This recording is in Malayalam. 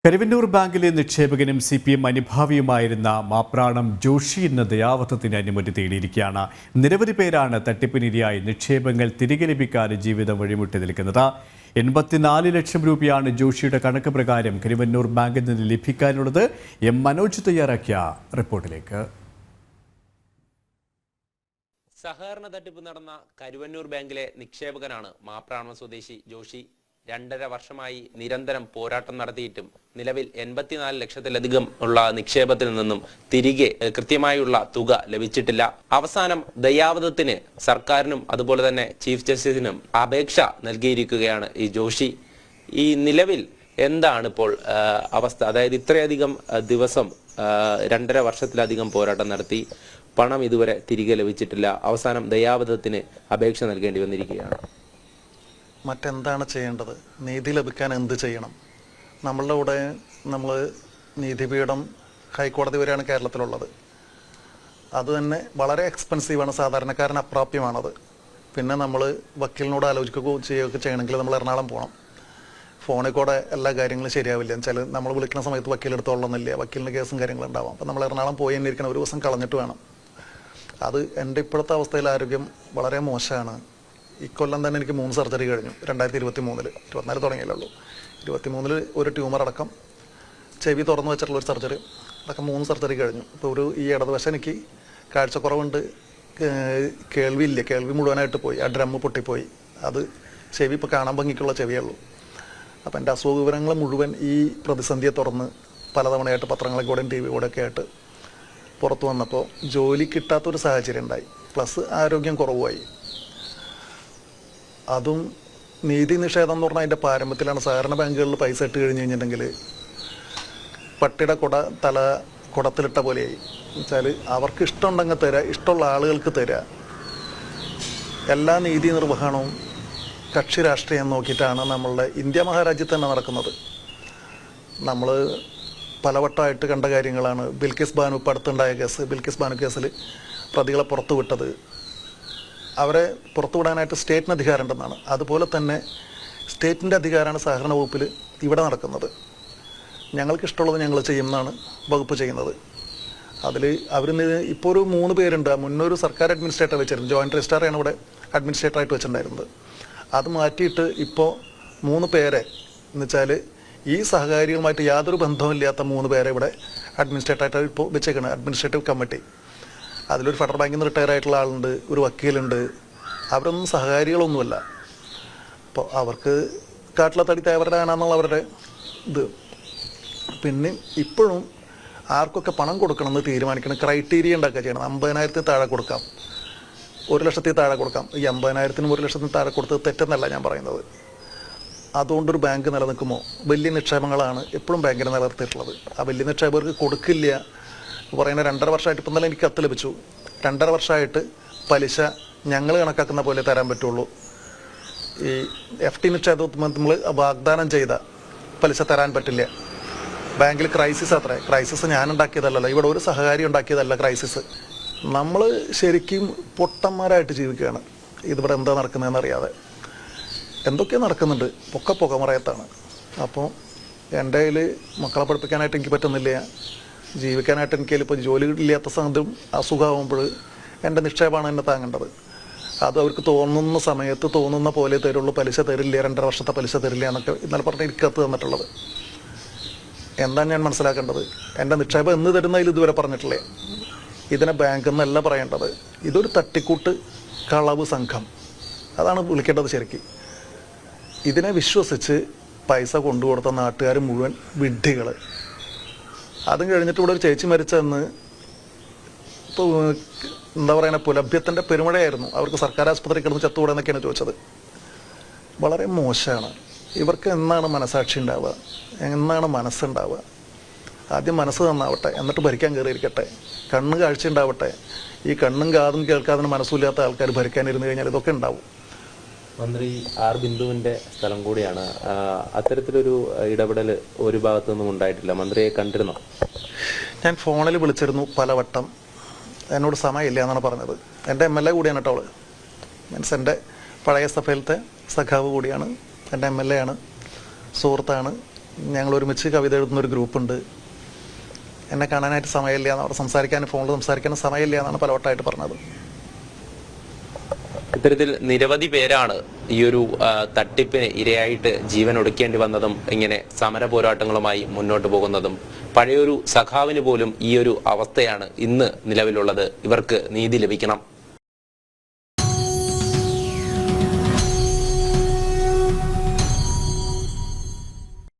കരുവന്നൂർ ബാങ്കിലെ നിക്ഷേപകനും CPM അനുഭാവിയുമായിരുന്ന മാപ്രാണം ജോഷി ഇന്ന് ദയാവധത്തിന് അനുമതി തേടിയിരിക്കുകയാണ്. നിരവധി പേരാണ് തട്ടിപ്പിനിരയായി നിക്ഷേപങ്ങൾ തിരികെ ലഭിക്കാൻ ജീവിതം വഴിമുട്ടി നിൽക്കുന്നത്. 84 ലക്ഷം രൂപയാണ് ജോഷിയുടെ കണക്ക് പ്രകാരം കരുവന്നൂർ ബാങ്കിൽ നിന്ന് ലഭിക്കാനുള്ളത്. മനോജ് തയ്യാറാക്കിയ റിപ്പോർട്ടിലേക്ക്. സഹകരണ തട്ടിപ്പ് നടന്ന കരുവന്നൂർ ബാങ്കിലെ നിക്ഷേപകനാണ് മാപ്രാണം സ്വദേശി ജോഷി. 2.5 വർഷമായി നിരന്തരം പോരാട്ടം നടത്തിയിട്ടും നിലവിൽ 84 ലക്ഷത്തിലധികം ഉള്ള നിക്ഷേപത്തിൽ നിന്നും തിരികെ കൃത്യമായുള്ള തുക ലഭിച്ചിട്ടില്ല. അവസാനം ദയാവധത്തിന് സർക്കാരിനും അതുപോലെ തന്നെ ചീഫ് ജസ്റ്റിസിനും അപേക്ഷ നൽകിയിരിക്കുകയാണ് ഈ ജോഷി. ഈ നിലവിൽ എന്താണ് ഇപ്പോൾ അവസ്ഥ? അതായത് ഇത്രയധികം ദിവസം 2.5 വർഷത്തിലധികം പോരാട്ടം നടത്തി പണം ഇതുവരെ തിരികെ ലഭിച്ചിട്ടില്ല. അവസാനം ദയാവധത്തിന് അപേക്ഷ നൽകേണ്ടി വന്നിരിക്കുകയാണ്. മറ്റെന്താണ് ചെയ്യേണ്ടത്? നീതി ലഭിക്കാൻ എന്ത് ചെയ്യണം? നമ്മളുടെ കൂടെ നമ്മൾ നീതിപീഠം, ഹൈക്കോടതി വരെയാണ് കേരളത്തിലുള്ളത്. അത് തന്നെ വളരെ എക്സ്പെൻസീവാണ്, സാധാരണക്കാരന് അപ്രാപ്യമാണത്. പിന്നെ നമ്മൾ വക്കീലിനോട് ചെയ്യുകയൊക്കെ ചെയ്യണമെങ്കിൽ നമ്മൾ എറണാകുളം പോകണം. ഫോണിൽ കൂടെ എല്ലാ കാര്യങ്ങളും ശരിയാവില്ല. വെച്ചാൽ നമ്മൾ വിളിക്കുന്ന സമയത്ത് വക്കീലെടുത്തോളണമെന്നില്ല, വക്കീലിൻ്റെ കേസും കാര്യങ്ങളുണ്ടാവാം. അപ്പോൾ നമ്മൾ എറണാകുളം പോയി എന്നിരിക്കണം, ഒരു ദിവസം കളഞ്ഞിട്ട് വേണം. അത് എൻ്റെ ഇപ്പോഴത്തെ അവസ്ഥയിൽ ആരോഗ്യം വളരെ മോശമാണ്. ഇക്കൊല്ലം തന്നെ എനിക്ക് 3 സർജറി കഴിഞ്ഞു. 2023 24 തുടങ്ങിയല്ലേ ഉള്ളൂ. 23 ഒരു ട്യൂമർ അടക്കം, ചെവി തുറന്നു വെച്ചിട്ടുള്ള ഒരു സർജറി അടക്കം 3 സർജറി കഴിഞ്ഞു. ഇപ്പോൾ ഈ ഇടതുവശം എനിക്ക് കാഴ്ചക്കുറവുണ്ട്, കേൾവിയില്ല, കേൾവി മുഴുവനായിട്ട് പോയി. ആ ഡ്രമ്മ് പൊട്ടിപ്പോയി. അത് ചെവി ഇപ്പോൾ കാണാൻ ഭംഗിക്കുള്ള ചെവിയുള്ളൂ. അപ്പോൾ എൻ്റെ അസുഖ വിവരങ്ങൾ മുഴുവൻ ഈ പ്രതിസന്ധിയെ തുറന്ന് പലതവണയായിട്ട് പത്രങ്ങളിൽ കൂടെയും TV കൂടെയൊക്കെ ആയിട്ട് പുറത്തു വന്നപ്പോൾ ജോലി കിട്ടാത്തൊരു സാഹചര്യം ഉണ്ടായി. പ്ലസ് ആരോഗ്യം കുറവുമായി. അതും നീതി നിഷേധം എന്ന് പറഞ്ഞാൽ അതിൻ്റെ പാരമ്പര്യത്തിലാണ്. സഹകരണ ബാങ്കുകളിൽ പൈസ ഇട്ട് കഴിഞ്ഞ് കഴിഞ്ഞിട്ടുണ്ടെങ്കിൽ പട്ടിയുടെ കുടത്തിലിട്ട പോലെയായി. എന്നുവെച്ചാൽ അവർക്ക് ഇഷ്ടമുണ്ടെങ്കിൽ തരാം, ഇഷ്ടമുള്ള ആളുകൾക്ക് തരാം. എല്ലാ നീതി നിർവഹണവും കക്ഷി രാഷ്ട്രീയം നോക്കിയിട്ടാണ് നമ്മളുടെ ഇന്ത്യ മഹാരാജ്യത്ത് തന്നെ നടക്കുന്നത്. നമ്മൾ പലവട്ടമായിട്ട് കണ്ട കാര്യങ്ങളാണ്. ബിൽക്കിസ് ബാനു ഇപ്പോൾ അടുത്തുണ്ടായ കേസ്, ബിൽക്കിസ് ബാനു കേസിൽ പ്രതികളെ പുറത്തു വിട്ടത്, അവരെ പുറത്തുവിടാനായിട്ട് സ്റ്റേറ്റിന് അധികാരമുണ്ടെന്നാണ്. അതുപോലെ തന്നെ സ്റ്റേറ്റിൻ്റെ അധികാരമാണ് സഹകരണ വകുപ്പിൽ ഇവിടെ നടക്കുന്നത്. ഞങ്ങൾക്ക് ഇഷ്ടമുള്ളത് ഞങ്ങൾ ചെയ്യുമെന്നാണ് വകുപ്പ് ചെയ്യുന്നത്. അതിൽ അവർ ഇപ്പോൾ ഒരു 3 പേരുണ്ട്. മുന്നൊരു സർക്കാർ അഡ്മിനിസ്ട്രേറ്റർ വെച്ചിരുന്നു, ജോയിൻറ്റ് രജിസ്ട്രാറാണ് ഇവിടെ അഡ്മിനിസ്ട്രേറ്ററായിട്ട് വെച്ചിട്ടുണ്ടായിരുന്നത്. അത് മാറ്റിയിട്ട് ഇപ്പോൾ 3 പേരെ, എന്നുവെച്ചാൽ ഈ സഹകാരികളുമായിട്ട് യാതൊരു ബന്ധവുമില്ലാത്ത 3 പേരെ ഇവിടെ അഡ്മിനിസ്ട്രേറ്ററായിട്ട് ഇപ്പോൾ വെച്ചേക്കണം. Administrative committee. അതിലൊരു ഫെഡറൽ ബാങ്കിൽ നിന്ന് റിട്ടയർ ആയിട്ടുള്ള ആളുണ്ട്, ഒരു വക്കീലുണ്ട്. അവരൊന്നും സഹകാരികളൊന്നുമല്ല. അപ്പോൾ അവർക്ക് കാട്ടിലെ തടി തേവരാനാന്നുള്ള അവരുടെ ഇത്. പിന്നെ ഇപ്പോഴും ആർക്കൊക്കെ പണം കൊടുക്കണമെന്ന് തീരുമാനിക്കണം, ക്രൈറ്റീരിയ ഉണ്ടാക്കുക ചെയ്യണം. 50,000 താഴെ കൊടുക്കാം, 1 ലക്ഷത്തിൽ താഴെ കൊടുക്കാം. ഈ 50,000-നും 1 ലക്ഷത്തിന് താഴെ കൊടുത്തത് തെറ്റെന്നല്ല ഞാൻ പറയുന്നത്. അതുകൊണ്ടൊരു ബാങ്ക് നിലനിൽക്കുമോ? വലിയ നിക്ഷേപങ്ങളാണ് എപ്പോഴും ബാങ്കിന് നിലനിർത്തിയിട്ടുള്ളത്. ആ വലിയ നിക്ഷേപകർക്ക് കൊടുക്കില്ല പറയുന്നത്. 2.5 വർഷമായിട്ട് ഇപ്പം തന്നെ എനിക്ക് കത്ത് ലഭിച്ചു. 2.5 വർഷമായിട്ട് പലിശ ഞങ്ങൾ കണക്കാക്കുന്ന പോലെ തരാൻ പറ്റുള്ളൂ. ഈ FT നിക്ഷേപത്തിൽ നമ്മൾ വാഗ്ദാനം ചെയ്ത പലിശ തരാൻ പറ്റില്ല. ബാങ്കിൽ ക്രൈസിസ് അത്രേ. ക്രൈസിസ് ഞാൻ ഉണ്ടാക്കിയതല്ലല്ലോ, ഇവിടെ ഒരു സഹകാരി ഉണ്ടാക്കിയതല്ല ക്രൈസിസ്. നമ്മൾ ശരിക്കും പൊട്ടന്മാരായിട്ട് ജീവിക്കുകയാണ്. ഇതിവിടെ എന്താ നടക്കുന്നതെന്ന് അറിയാതെ. എന്തൊക്കെയോ നടക്കുന്നുണ്ട്, പുകമറയത്താണ്. അപ്പോൾ എൻ്റെ കയ്യിൽ മക്കളെ പഠിപ്പിക്കാനായിട്ട് എനിക്ക് പറ്റുന്നില്ല, ജീവിക്കാനായിട്ട് എനിക്ക് ഇപ്പോൾ ജോലി ഇല്ലാത്ത സമയത്തും അസുഖമാകുമ്പോൾ എൻ്റെ നിക്ഷേപമാണ് എന്നെ താങ്ങേണ്ടത്. അത് അവർക്ക് തോന്നുന്ന സമയത്ത് തോന്നുന്ന പോലെ തരുള്ളൂ, പലിശ തരില്ല, 2.5 വർഷത്തെ പലിശ തരില്ല എന്നൊക്കെ ഇന്നലെ പറഞ്ഞ് എനിക്ക് കത്ത് തന്നിട്ടുള്ളത്. എന്താണ് ഞാൻ മനസ്സിലാക്കേണ്ടത്? എൻ്റെ നിക്ഷേപം എന്ന് തരുന്നതിൽ ഇതുവരെ പറഞ്ഞിട്ടില്ലേ. ഇതിനെ ബാങ്ക് എന്നല്ല പറയേണ്ടത്. ഇതൊരു തട്ടിക്കൂട്ട് കളവ് സംഘം, അതാണ് വിളിക്കേണ്ടത് ശരിക്കും. ഇതിനെ വിശ്വസിച്ച് പൈസ കൊണ്ടുകൊടുത്ത നാട്ടുകാർ മുഴുവൻ വിഡ്ഢികൾ. അതും കഴിഞ്ഞിട്ട് ഇവിടെ ഒരു ചേച്ചി മരിച്ചതെന്ന് ഇപ്പോൾ എന്താ പറയുക, പുലഭ്യത്തിൻ്റെ പെരുമഴയായിരുന്നു. അവർക്ക് സർക്കാർ ആശുപത്രി കിടന്ന് ചത്തുകൂടെ എന്നൊക്കെയാണ് ചോദിച്ചത്. വളരെ മോശമാണ്. ഇവർക്ക് എന്നാണ് മനസാക്ഷി ഉണ്ടാവുക? എന്നാണ് മനസ്സുണ്ടാവുക? ആദ്യം മനസ്സ് നന്നാവട്ടെ, എന്നിട്ട് ഭരിക്കാൻ കയറിയിരിക്കട്ടെ. കണ്ണ് കാഴ്ച ഉണ്ടാവട്ടെ. ഈ കണ്ണും കാതും കേൾക്കാതെ മനസ്സുമില്ലാത്ത ആൾക്കാർ ഭരിക്കാനിരുന്നു കഴിഞ്ഞാൽ ഇതൊക്കെ ഉണ്ടാവും. മന്ത്രി ആർ ബിന്ദുവിൻ്റെ സ്ഥലം കൂടിയാണ്. അത്തരത്തിലൊരു ഇടപെടൽ ഒരു ഭാഗത്തുനിന്നും ഉണ്ടായിട്ടില്ല. മന്ത്രിയെ കണ്ടിരുന്നോ? ഞാൻ ഫോണിൽ വിളിച്ചിരുന്നു പലവട്ടം. എന്നോട് സമയമില്ല എന്നാണ് പറഞ്ഞത്. എൻ്റെ MLA കൂടിയാണ് കേട്ടോ അവൾ. മീൻസ് എൻ്റെ പഴയ സഭയിലത്തെ സഖാവ് കൂടിയാണ്, എൻ്റെ MLA ആണ്, സുഹൃത്താണ്. ഞങ്ങൾ ഒരുമിച്ച് കവിത എഴുതുന്ന ഒരു ഗ്രൂപ്പുണ്ട്, എന്നെ കാണാനായിട്ട് സമയമില്ല എന്ന്, അവിടെ സംസാരിക്കാൻ ഫോണിൽ സംസാരിക്കാൻ സമയമില്ല എന്നാണ് പലവട്ടമായിട്ട് പറഞ്ഞത്. ഇത്തരത്തിൽ നിരവധി പേരാണ് ഈ ഒരു തട്ടിപ്പിന് ഇരയായിട്ട് ജീവൻ ഒടുക്കേണ്ടി വന്നതും ഇങ്ങനെ സമര പോരാട്ടങ്ങളുമായി മുന്നോട്ട് പോകുന്നതും. പഴയൊരു സഖാവിന് പോലും ഈ ഒരു അവസ്ഥയാണ് ഇന്ന് നിലവിലുള്ളത്. ഇവർക്ക് നീതി ലഭിക്കണം.